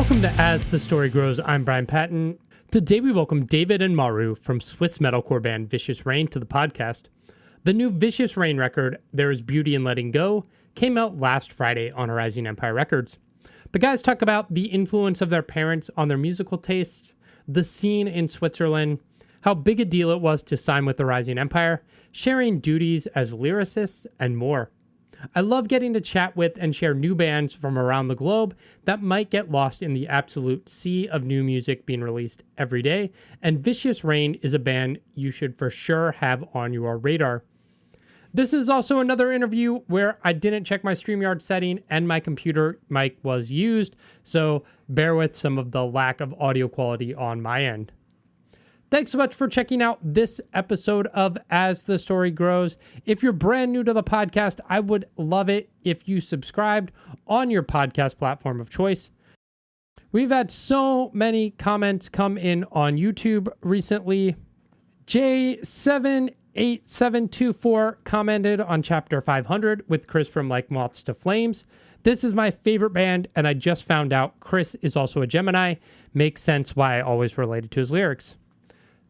Welcome to As the Story Grows. I'm Brian Patton. Today we welcome David and Mauro from Swiss metalcore band Vicious Rain to the podcast. The new Vicious Rain record, There Is Beauty in Letting Go, came out last Friday on Rising Empire Records. The guys talk about the influence of their parents on their musical tastes, the scene in Switzerland, how big a deal it was to sign with the Rising Empire, sharing duties as lyricists, and more. I love getting to chat with and share new bands from around the globe that might get lost in the absolute sea of new music being released every day, and Vicious Rain is a band you should for sure have on your radar. This is also another interview where I didn't check my StreamYard setting and my computer mic was used, so bear with some of the lack of audio quality on my end. Thanks so much for checking out this episode of As the Story Grows. If you're brand new to the podcast, I would love it if you subscribed on your podcast platform of choice. We've had so many comments come in on YouTube recently. J78724 commented on Chapter 500 with Chris from Like Moths to Flames. This is my favorite band, and I just found out Chris is also a Gemini. Makes sense why I always related to his lyrics.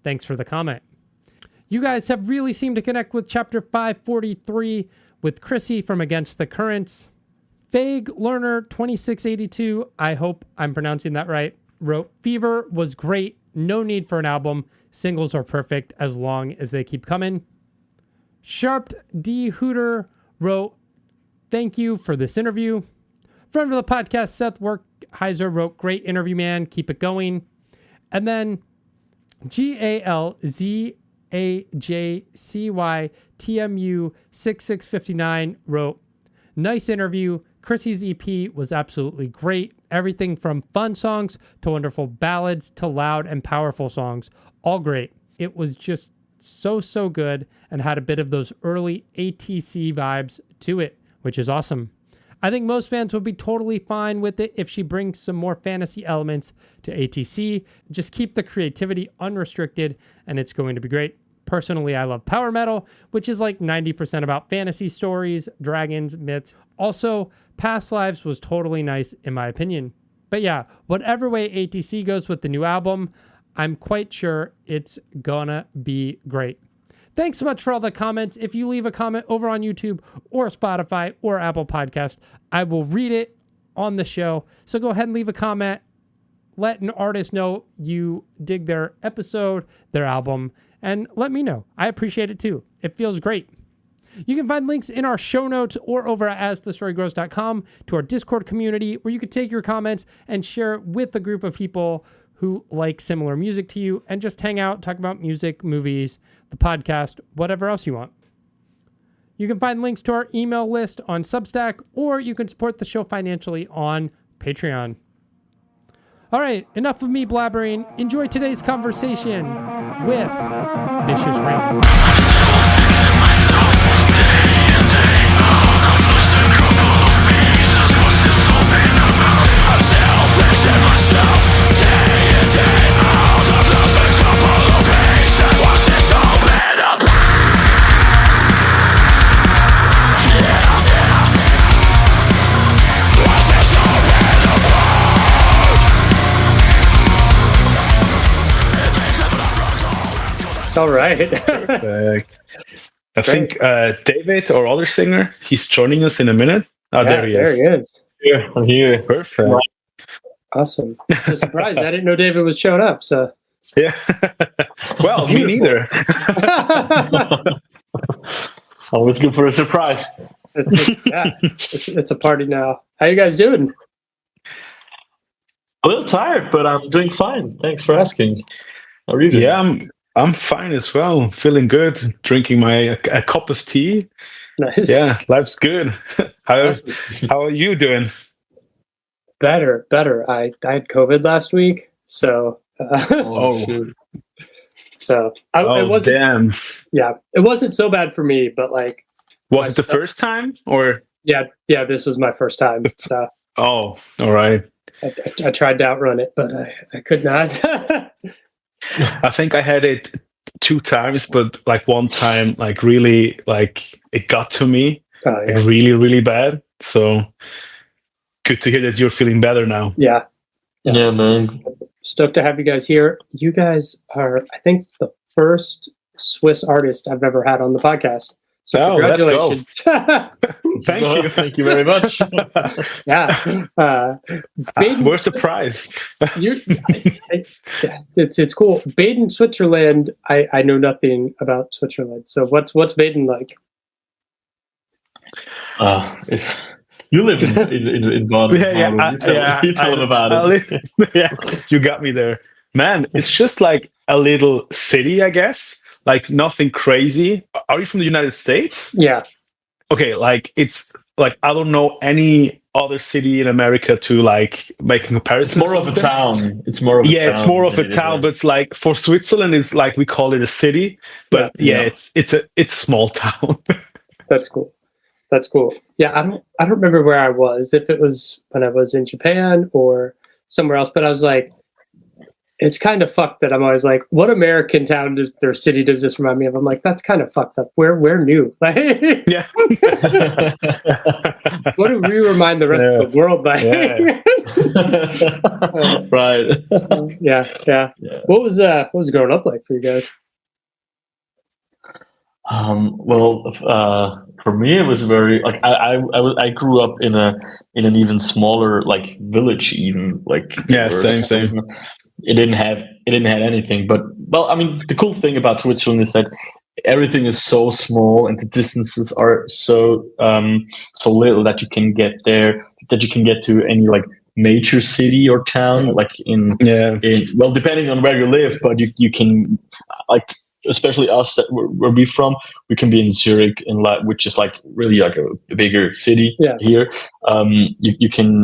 Thanks for the comment. You guys have really seemed to connect with Chapter 543 with Chrissy from Against the Currents. Vague Learner 2682, I hope I'm pronouncing that right, wrote, Fever was great. No need for an album. Singles are perfect as long as they keep coming. Sharp D. Hooter wrote, thank you for this interview. Friend of the podcast, Seth Werkheiser wrote, great interview, man. Keep it going. And then GALZAJCYTMU6659 wrote, nice interview. Chrissy's EP was absolutely great. Everything from fun songs to wonderful ballads to loud and powerful songs. All great. It was just so good and had a bit of those early ATC vibes to it, which is awesome. I think most fans would be totally fine with it if she brings some more fantasy elements to ATC. Just keep the creativity unrestricted and it's going to be great. Personally, I love power metal, which is like 90% about fantasy stories, dragons, myths. Also, Past Lives was totally nice in my opinion. But yeah, whatever way ATC goes with the new album, I'm quite sure it's gonna be great. Thanks so much for all the comments. If you leave a comment over on YouTube or Spotify or Apple Podcast, I will read it on the show. So go ahead and leave a comment. Let an artist know you dig their episode, their album, and let me know. I appreciate it too. It feels great. You can find links in our show notes or over at asthestorygrows.com to our Discord community where you can take your comments and share it with a group of people who like similar music to you and just hang out, talk about music, movies, the podcast, whatever else you want. You can find links to our email list on Substack, or you can support the show financially on Patreon. All right, enough of me blabbering. Enjoy today's conversation with Vicious Rain. All right. Perfect. I think David, our other singer, he's joining us in a minute. Oh, Yeah, there he is. There he is. Yeah, I'm here. Perfect. Awesome. I'm surprised. I didn't know David was showing up. So Yeah. Well, me neither. Always good for a surprise. it's a party now. How you guys doing? A little tired, but I'm doing fine. Thanks for asking. How are you doing? Yeah, I'm fine as well. Feeling good. Drinking a cup of tea. Nice. Yeah, life's good. How are you doing? Better. I had COVID last week, so Shoot. so it wasn't. Damn. Yeah, it wasn't so bad for me, but like, Was it the first time or? yeah, this was my first time. So Oh, all right. I tried to outrun it, but I could not. I think I had it 2 times, but like one time, like really, like it got to me, like really, really bad. So good to hear that you're feeling better now. Yeah, Yeah, man. Stoked to have you guys here. You guys are, I think, the first Swiss artist I've ever had on the podcast. So congratulations. Thank you. Thank you very much. Yeah. We're surprised. It's cool. Baden, Switzerland. I know nothing about Switzerland. So what's Baden like? You live in Baden. You tell them about it. Yeah, you got me there, man. It's just like a little city, I guess. Like nothing crazy. Are you from the United States? Yeah. Okay, like it's like I don't know any other city in America to like make a comparison. It's more of a town. It's more of a town. It's more of a town, but it's like for Switzerland, it's like we call it a city. But it's a small town. That's cool. That's cool. Yeah, I don't remember where I was, if it was when I was in Japan or somewhere else, but I was like, it's kind of fucked that I'm always like, what American town or city does this remind me of? I'm like, that's kind of fucked up. We're new. Yeah. What do we remind the rest of the world by? Right. Yeah. What was growing up like for you guys? For me, it was very like I grew up in an even smaller like village, even like same. It didn't have anything, but I mean, the cool thing about Switzerland is that everything is so small and the distances are so little that you can get to any like major city or town, like in depending on where you live, but you can like. Especially us, where we're from, we can be in Zurich, which is like really like a bigger city here. You can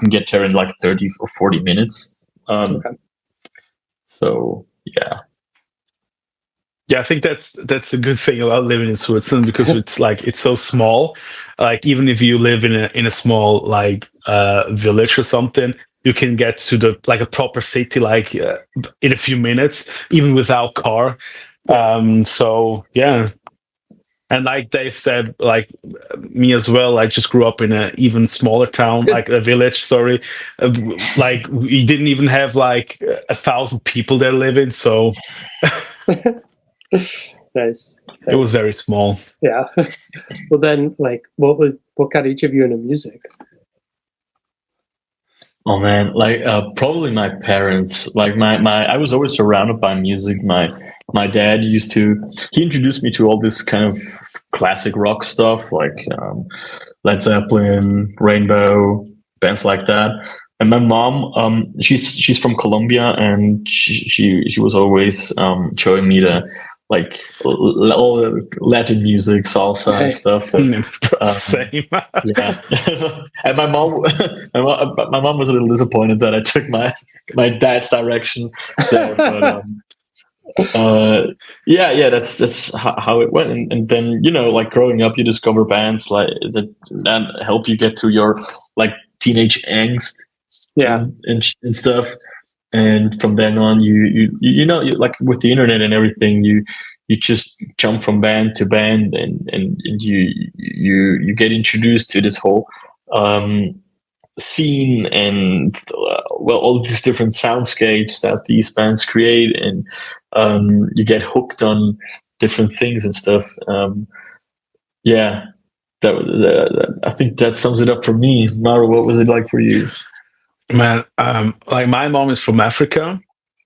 get there in like 30 or 40 minutes. So yeah. Yeah, I think that's a good thing about living in Switzerland because it's so small. Like even if you live in a small like village or something, you can get to a proper city like in a few minutes, even without car. So yeah, and like Dave said, like me as well. I just grew up in an even smaller town, like a village. Sorry, like we didn't even have like 1,000 people there living. So Nice. It was very small. Yeah. Well, then, like, what got each of you into music? Oh man, like probably my parents. Like I was always surrounded by music. My dad he introduced me to all this kind of classic rock stuff, like Led Zeppelin, Rainbow, bands like that. And my mom, she's from Colombia, and she was always showing me the like all the Latin music, salsa and stuff. So, same. Yeah. And my mom was a little disappointed that I took my dad's direction there, but that's how it went. And then like growing up, you discover bands like that help you get through your like teenage angst, and stuff. And from then on, you like with the internet and everything, you just jump from band to band, and you get introduced to this whole scene and all these different soundscapes that these bands create, and you get hooked on different things and stuff. I think that sums it up for me. Mauro, what was it like for you? Man, like my mom is from Africa,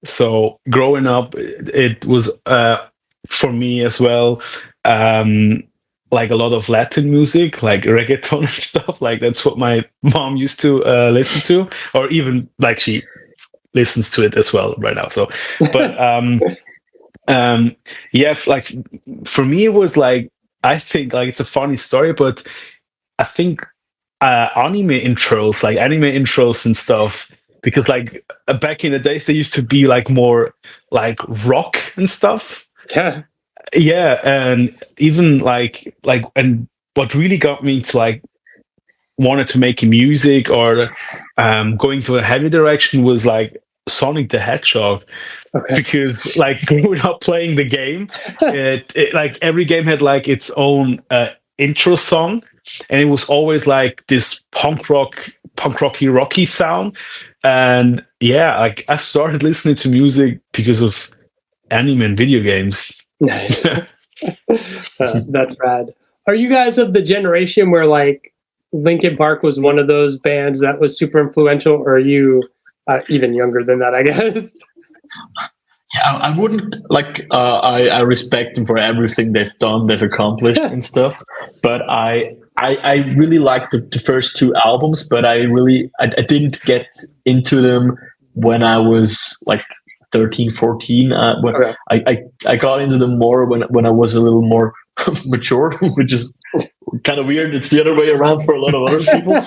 so growing up, it was for me as well. Like a lot of Latin music, like reggaeton and stuff. Like that's what my mom used to listen to, or even like she listens to it as well right now. So, but like for me, it was like I think like it's a funny story, but I think anime intros and stuff, because like back in the days they used to be like more like rock and stuff. Yeah, and even like and what really got me to like wanted to make music or going to a heavy direction was like Sonic the Hedgehog. Because like growing up playing the game, it like every game had like its own intro song. and it was always like this punk rocky sound. And yeah, like I started listening to music because of anime and video games. Nice. That's rad. Are you guys of the generation where like Linkin Park was one of those bands that was super influential, or are you even younger than that, I guess? Yeah, I wouldn't like. I respect them for everything they've done, they've accomplished, and stuff. But I really liked the first two albums, but I didn't get into them when I was like 13, 14. Okay. I got into them more when I was a little more mature, which is kind of weird. It's the other way around for a lot of other people.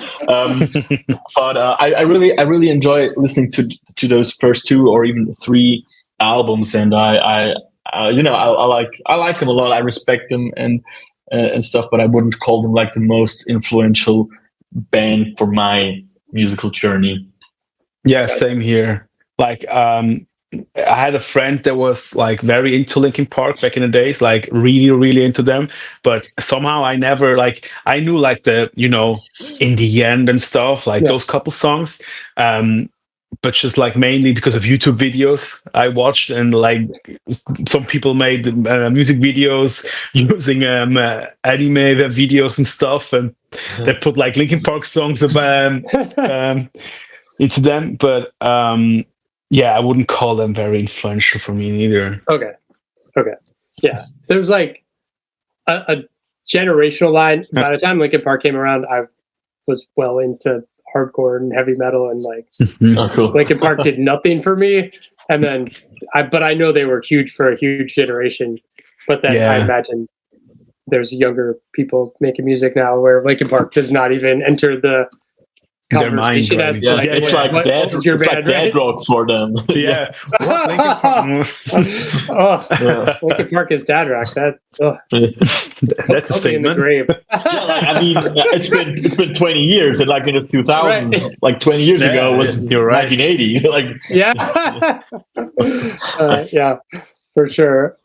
But I really enjoy listening to those first two or even three albums, and I like them a lot. I respect them and stuff, but I wouldn't call them like the most influential band for my musical journey. Yeah, same here. Like I had a friend that was like very into Linkin Park back in the days, like really, really into them. But somehow I never like, I knew like the, In the End and stuff, like those couple songs. But just like mainly because of YouTube videos I watched, and like some people made music videos using anime videos and stuff, and they put like Linkin Park songs into them. But yeah, I wouldn't call them very influential for me neither. Okay. Yeah, there's like a generational line. By the time Linkin Park came around, I was well into hardcore and heavy metal, and like cool. Linkin Park did nothing for me. And then I know they were huge for a huge generation. But then I imagine there's younger people making music now where Linkin Park does not even enter the conversation. Their mind, right? It's like dead rock for them. Yeah. What? Linkin Park? Linkin Park is dad rock. That's a statement. I mean, it's been 20 years, and like in the 2000s, right. Like 20 years ago was 1980. Like yeah, for sure.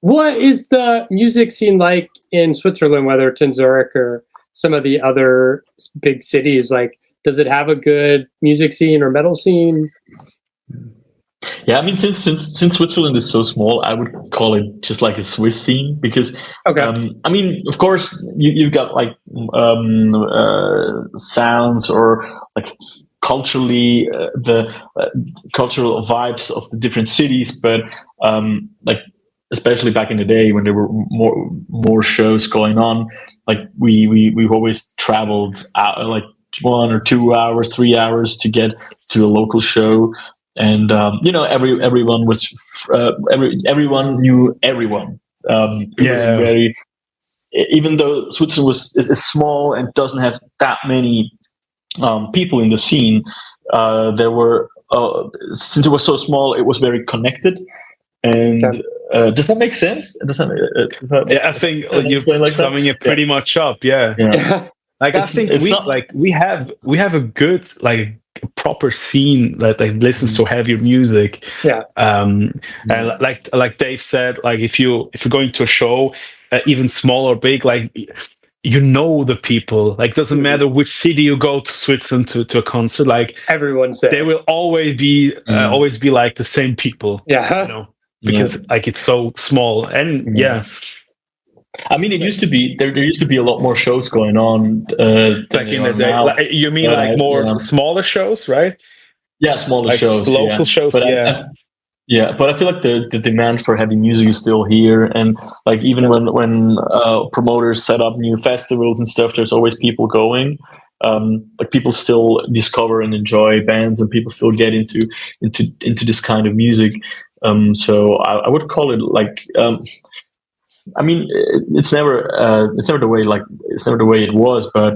What is the music scene like in Switzerland, whether it's in Zurich or some of the other big cities? Like, does it have a good music scene or metal scene? Yeah, I mean, since Switzerland is so small, I would call it just like a Swiss scene, because I mean, of course, you've got like sounds or like culturally the cultural vibes of the different cities, but like especially back in the day when there were more shows going on, like we've always traveled out like 1 or 2 hours, 3 hours to get to a local show. And everyone was everyone knew everyone. It was very, even though Switzerland is small and doesn't have that many people in the scene. There were since it was so small, it was very connected. And does that make sense? Yeah, I think you're summing it pretty much up. Yeah. Like I think we have a good like proper scene that listens to heavier music. And like Dave said, like if you're going to a show, even small or big, like the people, like doesn't matter which city you go to Switzerland to a concert, like everyone's there. They will always be like the same people. Because like it's so small. And I mean, it used to be there used to be a lot more shows going on back in the day. Like, you mean like more smaller shows, right? Yeah, smaller like shows, local shows. But but I feel like the demand for heavy music is still here, and like even when promoters set up new festivals and stuff, there's always people going. Like people still discover and enjoy bands, and people still get into this kind of music. So I would call it like. I mean, it's never the way it was, but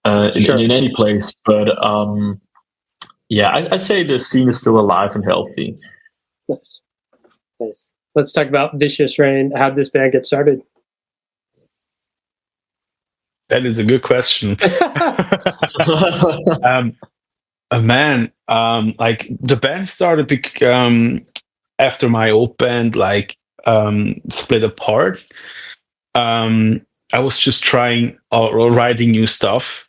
in any place. But I say the scene is still alive and healthy. Nice. Let's talk about Vicious Rain. How did this band get started? That is a good question. Like the band started after my old band split apart. I was just trying or writing new stuff,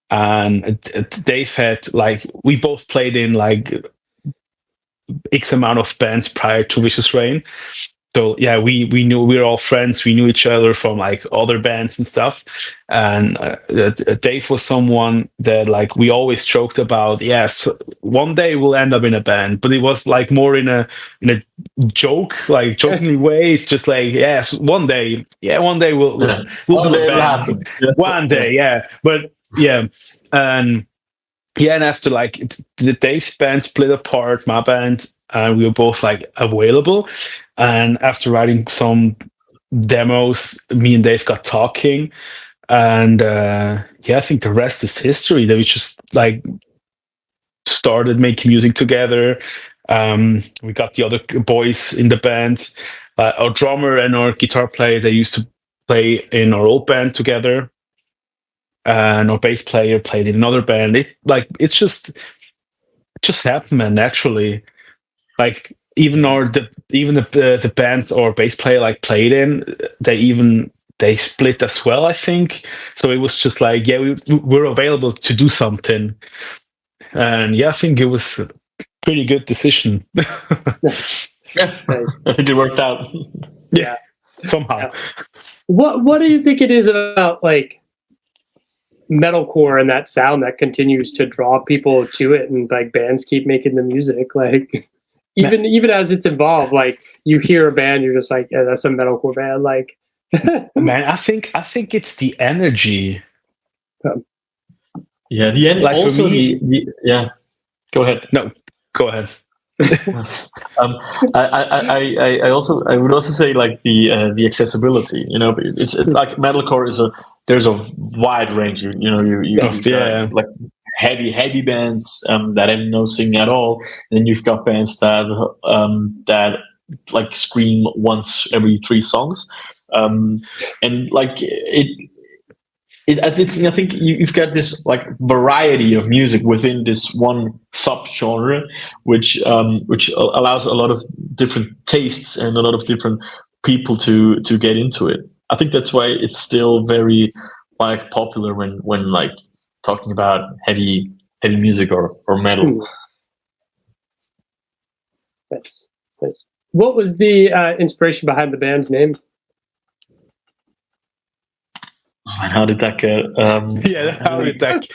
and Dave had like we both played in like X amount of bands prior to Vicious Rain. So yeah, we knew we were all friends. We knew each other from like other bands and stuff. And Dave was someone that like we always joked about. Yes, one day we'll end up in a band, but it was like more in a joke, like jokingly way. It's just like yes, one day, yeah, one day we'll do a band. One day, yeah, but yeah, and yeah, and after like the Dave's band split apart, my band, and we were both like available. And after writing some demos, me and Dave got talking, and yeah, I think the rest is history. That we just like started making music together. We got the other boys in the band. Our drummer and our guitar player, they used to play in our old band together, and our bass player played in another band. It just happened, man, naturally. Like even the band or bass player like played in, they split as well, I think. So it was just like, yeah, we're available to do something, and yeah, I think it was a pretty good decision. Yeah, I think it worked out. Yeah, somehow. Yeah. What do you think it is about like metalcore and that sound that continues to draw people to it, and like bands keep making the music, like even as it's evolved, like you hear a band, you're just like, yeah, that's a metalcore band, like. Man, I think it's the energy. Yeah, the end. Like Also, for me, yeah. Go ahead. No, go ahead. I would also say like the accessibility. You know, it's like metalcore there's a wide range. You've got like heavy bands that have no singing at all. And then you've got bands that like scream once every 3 songs, and like I think you've got this like variety of music within this one subgenre, which allows a lot of different tastes and a lot of different people to get into it. I think that's why it's still very like popular when like talking about heavy music or metal. Nice. What was the inspiration behind the band's name? And how did that get? How did that?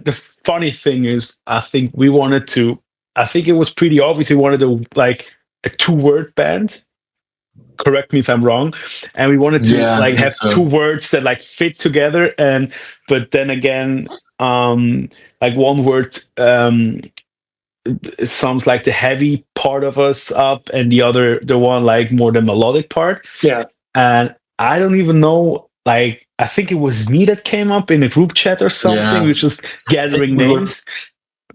The funny thing is, I think it was pretty obvious we wanted like a 2-word band. Correct me if I'm wrong. And we wanted to have 2 words that like fit together, but then again, like one word sounds like the heavy part of us up, and the one like more the melodic part. Yeah. And I don't even know, like, I think it was me that came up in a group chat or something. Yeah. We were just gathering names.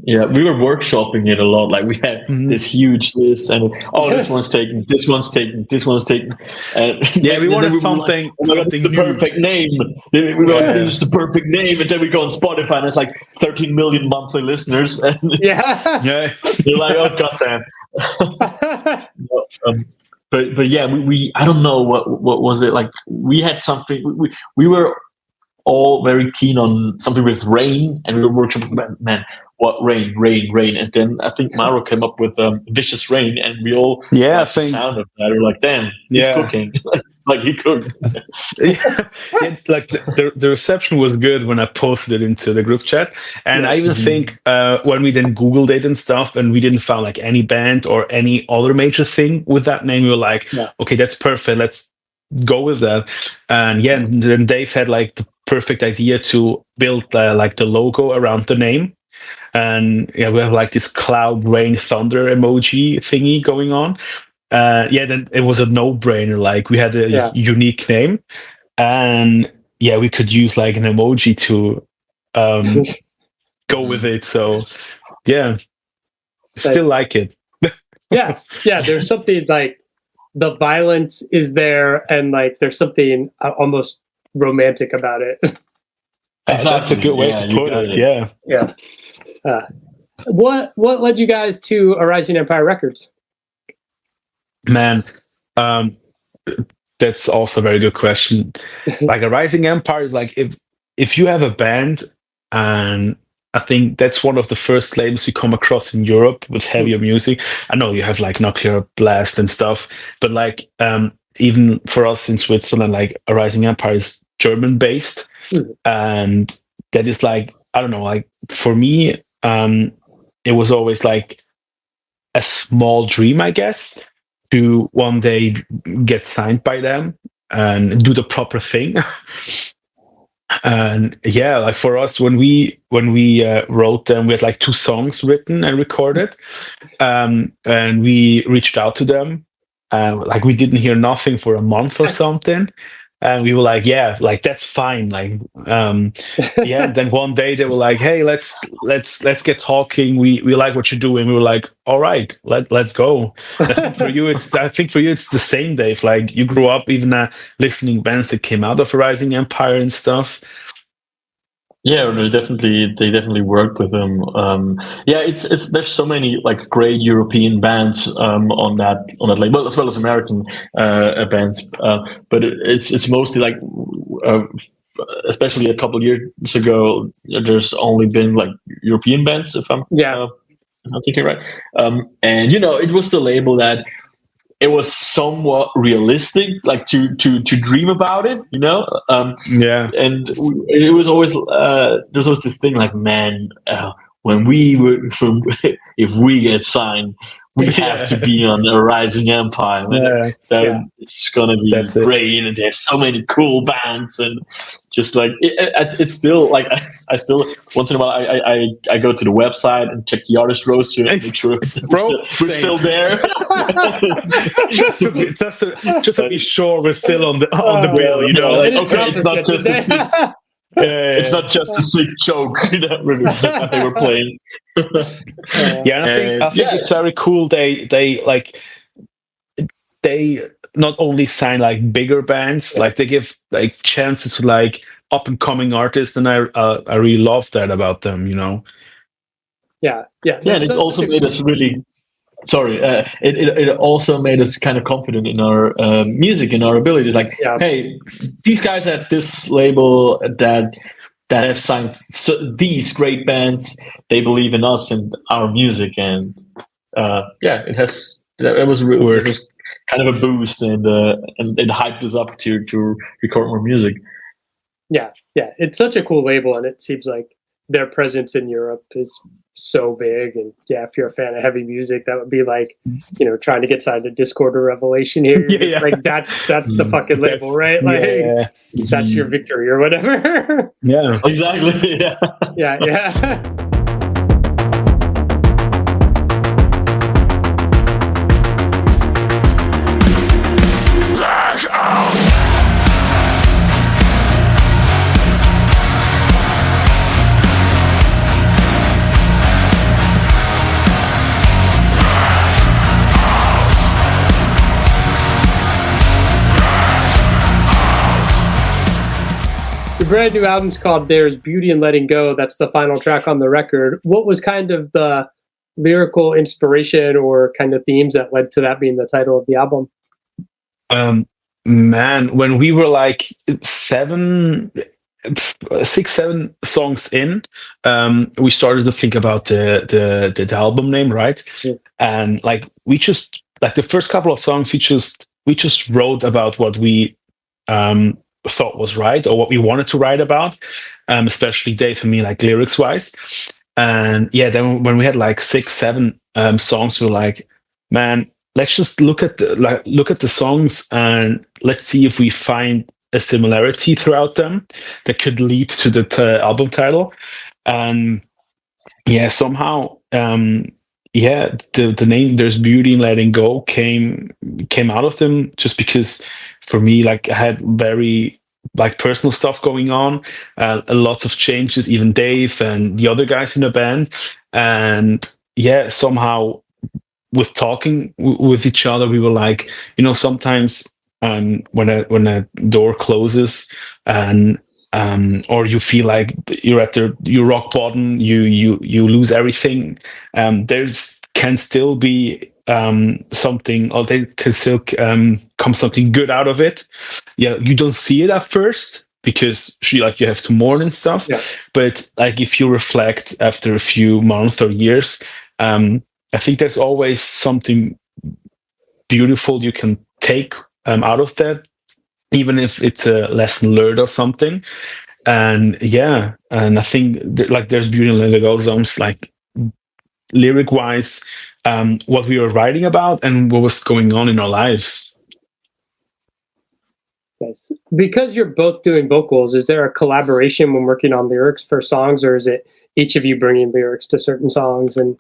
We were workshopping it a lot. Like we had this huge list, and this one's taken, this one's taken, this one's taken. And we wanted something, like, something the perfect name. We were like, this is the perfect name, and then we go on Spotify, and it's like 13 million monthly listeners, and you're like, oh goddamn. But yeah, we I don't know what was it like. We had something. We were all very keen on something with rain, and we were working. Man, what rain? And then I think Mauro came up with Vicious Rain, and we all liked the sound of that. We were like, damn, he's cooking. Like he cooked. Like the reception was good when I posted it into the group chat, and I even think when we then Googled it and stuff, and we didn't find like any band or any other major thing with that name, we were like, okay, that's perfect. Let's go with that. And then Dave had like the perfect idea to build like the logo around the name. And we have like this cloud, rain, thunder emoji thingy going on. Then it was a no-brainer. Like we had a unique name, and we could use like an emoji to go with it. So still like it. There's something like the violence is there, and like there's something almost romantic about it. That's a good way to put it. What led you guys to A Rising Empire Records? Man, that's also a very good question. Like a rising empire is like if you have a band, and I think that's one of the first labels we come across in Europe with heavier music. I know you have like Nuclear Blast and stuff, but like even for us in Switzerland, like a rising empire is German based, and that is like, I don't know, like for me, it was always like a small dream, I guess, to one day get signed by them and do the proper thing. And yeah, like for us, when we wrote them, we had like 2 songs written and recorded, and we reached out to them. Like we didn't hear nothing for a month or something, and we were like, yeah, like that's fine. Like, yeah. And then one day they were like, hey, let's get talking. We like what you're doing. We were like, all right, let's go. I think for you, it's the same, Dave. Like you grew up even listening bands that came out of a rising empire and stuff. Yeah, they definitely worked with them. Yeah, it's there's so many like great European bands on that label, as well as American bands. But it's mostly like, especially a couple of years ago, there's only been like European bands, if I'm thinking right. And it was the label that it was somewhat realistic, like to dream about it, Yeah. And it was always there's always this thing like, man, when if we get signed, we have to be on a rising empire. It's gonna be great, and there's so many cool bands, and just like it's still like I still once in a while I go to the website and check the artist roster and make sure we're still there. just to be sure we're still on the bill, Like, okay, it's not just it's not just a sick joke that they were playing. Yeah, and I think it's very cool. They not only sign like bigger bands, like they give like chances to like up and coming artists, and I really love that about them. Yeah. And it's also made us really. Sorry, it also made us kind of confident in our music and our abilities. Like, hey, these guys at this label that have signed these great bands, they believe in us and our music, and it was kind of a boost, and it hyped us up to record more music. Yeah, it's such a cool label, and it seems like their presence in Europe is so big. And if you're a fan of heavy music, that would be like, trying to get signed to Discord or Revelation here. Like that's the fucking label, right? Like that's your victory or whatever. Yeah, exactly. Yeah. The brand new album's called There's Beauty in Letting Go. That's the final track on the record. What was kind of the lyrical inspiration or kind of themes that led to that being the title of the album? Man, when we were like 6, 7 songs in, we started to think about the album name, right? And like we just like the first couple of songs, we just wrote about what we thought was right or what we wanted to write about, especially Dave and me, like lyrics wise. And then when we had like 6, 7 songs, we were like, man, let's just look at the songs and let's see if we find a similarity throughout them that could lead to the album title. And somehow the name There's Beauty in Letting Go came out of them, just because for me, like I had very like personal stuff going on, a lot of changes, even Dave and the other guys in the band. And somehow with talking with each other, we were like, sometimes when a door closes and or you feel like you're at your rock bottom, you lose everything, there's can still be something, or they can still come something good out of it. Yeah, you don't see it at first because you have to mourn and stuff. Yeah. But like if you reflect after a few months or years, I think there's always something beautiful you can take out of that, even if it's a lesson learned or something. And yeah, and I think there's beauty in lyricisms, like lyric wise, what we were writing about and what was going on in our lives. Nice. Because you're both doing vocals, is there a collaboration when working on lyrics for songs, or is it each of you bringing lyrics to certain songs? And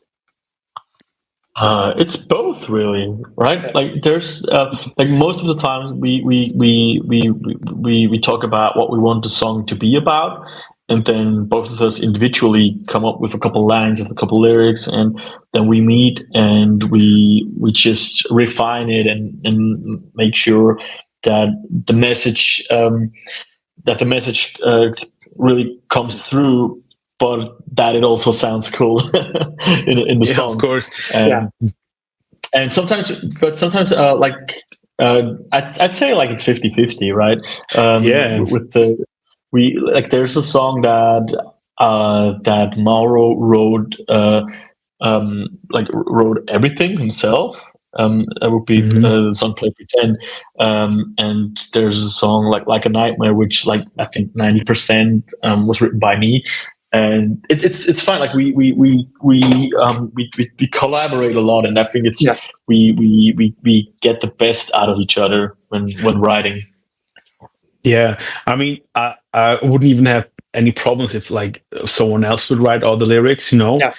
it's both, really, right? Like there's like most of the time we talk about what we want the song to be about, and then both of us individually come up with a couple lines, with a couple lyrics, and then we meet and we just refine it and make sure that the message really comes through, but that it also sounds cool in the song, of course. And sometimes like I'd say like it's 50-50, right? With there's a song that Mauro wrote wrote everything himself. That would be the song "Play Pretend," and there's a song like a Nightmare, which like I think 90% was written by me, and it's fine. Like we collaborate a lot, and I think it's we get the best out of each other when writing. Yeah, I mean, I wouldn't even have any problems if like someone else would write all the lyrics, you know. Yeah.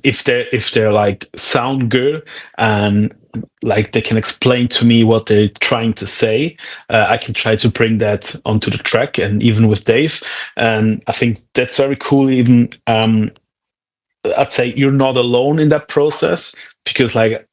If they're like sound good and like they can explain to me what they're trying to say, I can try to bring that onto the track, and even with Dave, and I think that's very cool. Even I'd say you're not alone in that process, because like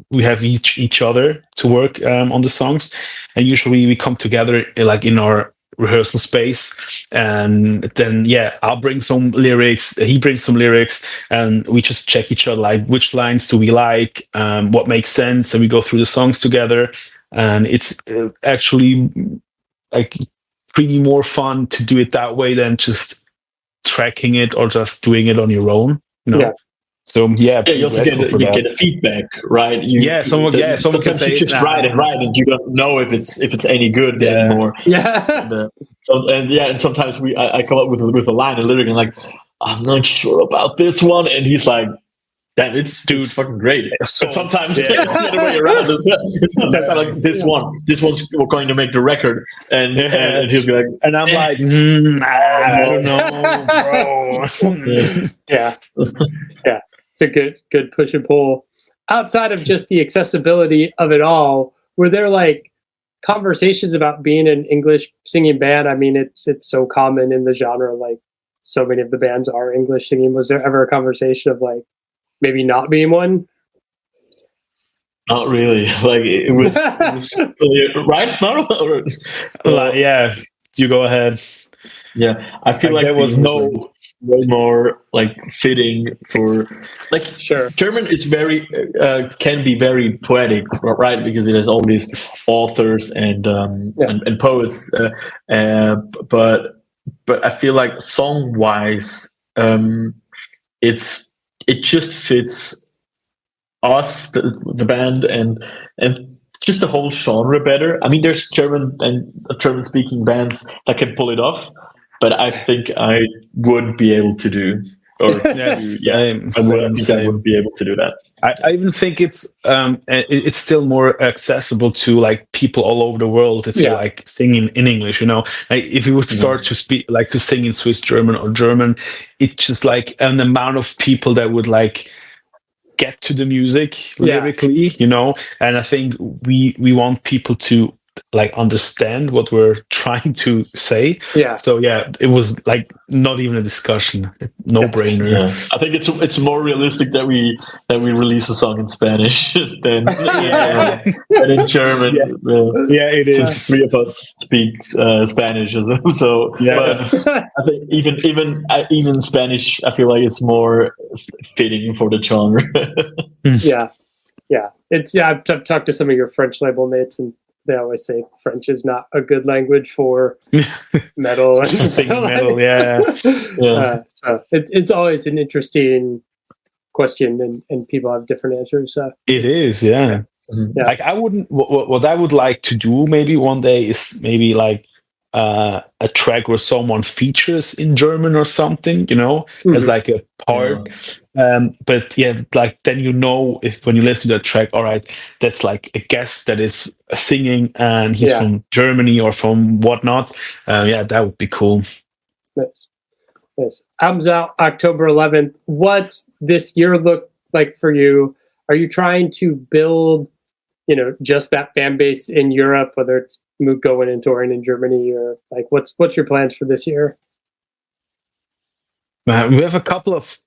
we have each other to work on the songs, and usually we come together like in our rehearsal space, and then I'll bring some lyrics, he brings some lyrics, and we just check each other, like which lines do we like, what makes sense, and we go through the songs together. And it's actually like pretty more fun to do it that way than just tracking it or just doing it on your own, you know. So you also get a feedback, right? Someone can say, you just write and you don't know if it's any good anymore. And sometimes I come up with a line, a lyric, and like, I'm not sure about this one, and he's like, damn, it's fucking great. So, but sometimes it's the other way around. Sometimes I'm like, this one's going to make the record, and he'll be like, and I'm like, I don't know, bro. Yeah. It's a good push and pull. Outside of just the accessibility of it all, were there like conversations about being an English singing band? I mean, it's so common in the genre, like so many of the bands are English singing. Was there ever a conversation of like maybe not being one? Not really. Like it was right, Mauro? You go ahead. Yeah, I feel like there was no way more like fitting for like German is very can be very poetic, right? Because it has all these authors and poets, but I feel like song wise, it just fits us, the band, and just the whole genre better. I mean, there's German speaking bands that can pull it off, but I think I would be able to do. Or I wouldn't be able to do that. I even think it's still more accessible to like people all over the world if you like singing in English. You know, like, if you would start to speak like to sing in Swiss German or German, it's just like an amount of people that would like get to the music lyrically, you know. And I think we want people to like understand what we're trying to say. Yeah. So yeah, it was like not even a discussion, no brainer. Yeah. I think it's more realistic that we release a song in Spanish than, than in German. Yeah, it is. Since three of us speak Spanish, so Yeah. but I think even Spanish, I feel like it's more fitting for the genre. Yeah. It's I've talked to some of your French label mates, and they always say French is not a good language for metal. Singing metal, yeah. So it's always an interesting question, and people have different answers. So it is, yeah. Yeah. Like I wouldn't. What I would like to do maybe one day is maybe like a track where someone features in German or something, as like a part. But yeah, like then if when you listen to that track, all right, that's like a guest that is singing and he's from Germany or from whatnot. Yeah, that would be cool. Nice. Album's out October 11th. What's this year look like for you? Are you trying to build, just that fan base in Europe, whether it's going and touring in Germany, or like what's your plans for this year? We have a couple of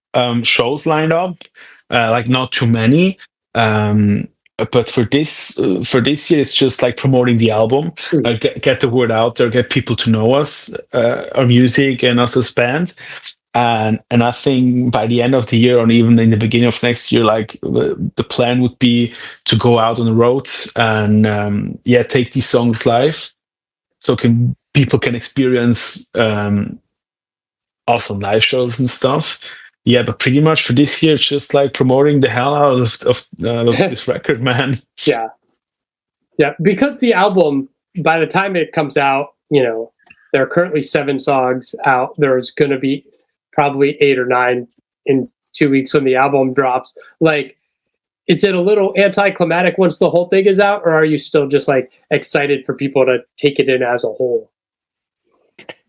shows lined up, like not too many. But for this year, it's just like promoting the album, get the word out there, get people to know us, our music, and us as bands. And I think by the end of the year, or even in the beginning of next year, like the plan would be to go out on the road and take these songs live, so people can experience awesome live shows and stuff. Yeah, but pretty much for this year, it's just like promoting the hell out of this record, man. Yeah, because the album, by the time it comes out, there are currently 7 songs out. There's going to be probably 8 or 9 in 2 weeks when the album drops. Like, is it a little anticlimactic once the whole thing is out, or are you still just like excited for people to take it in as a whole?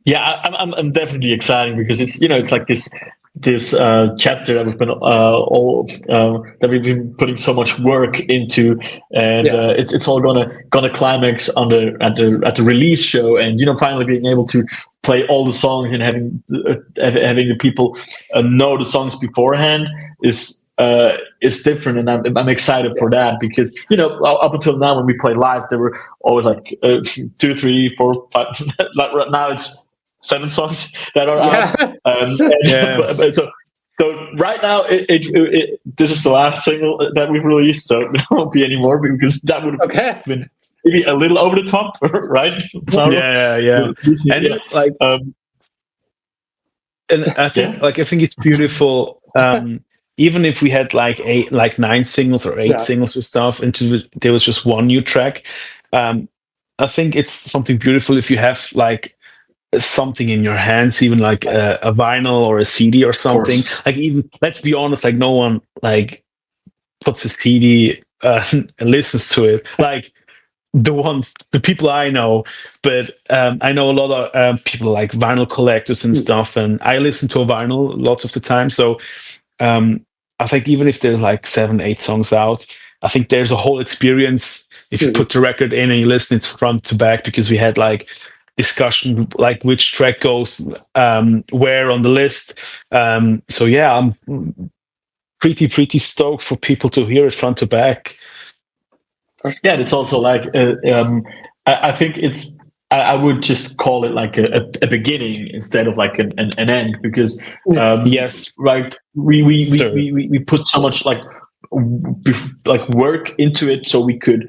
Yeah, I'm definitely excited because it's like this chapter that we've been that we've been putting so much work into, and it's all gonna climax at the release show, and finally being able to play all the songs and having the people know the songs beforehand is different, and I'm excited for that, because up until now when we played live, there were always like 2, 3, 4, 5. Like right now it's 7 songs that are out. So right now this is the last single that we've released, so there won't be any more, because that would have been maybe a little over the top, right? Yeah. And I think it's beautiful. Even if we had like 9 singles or 8 singles with stuff, and there was just one new track, I think it's something beautiful if you have like something in your hands, even like a vinyl or a CD or something. Like, even, let's be honest, like no one like puts a CD and listens to it. Like the people I know, but I know a lot of people like vinyl collectors and stuff, and I listen to a vinyl lots of the time. So I think even if there's like 7, 8 songs out, I think there's a whole experience if you put the record in and you listen it front to back, because we had like discussion like which track goes where on the list. So yeah, I'm pretty stoked for people to hear it front to back. Yeah, it's also like I think it's I would just call it like a beginning instead of like an end, because yes, like we put so much like work into it so we could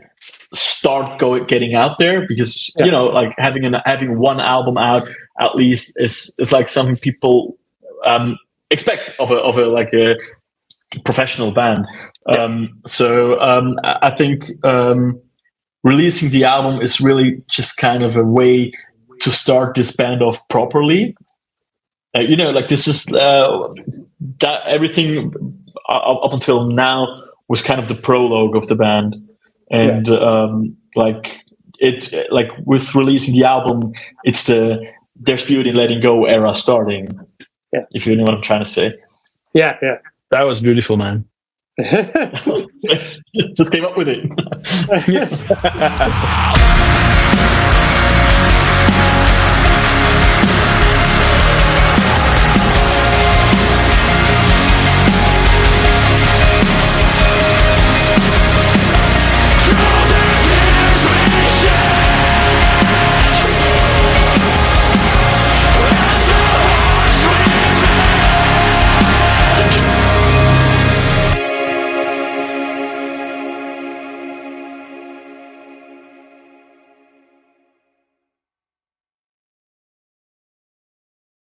start getting out there, because like having one album out at least is like some people expect of a like a professional band. So I think releasing the album is really just kind of a way to start this band off properly. Like this is that everything up until now was kind of the prologue of the band, and like with releasing the album, it's There's Beauty in Letting Go era starting. Yeah, if you know what I'm trying to say. Yeah. That was beautiful, man. Just came up with it.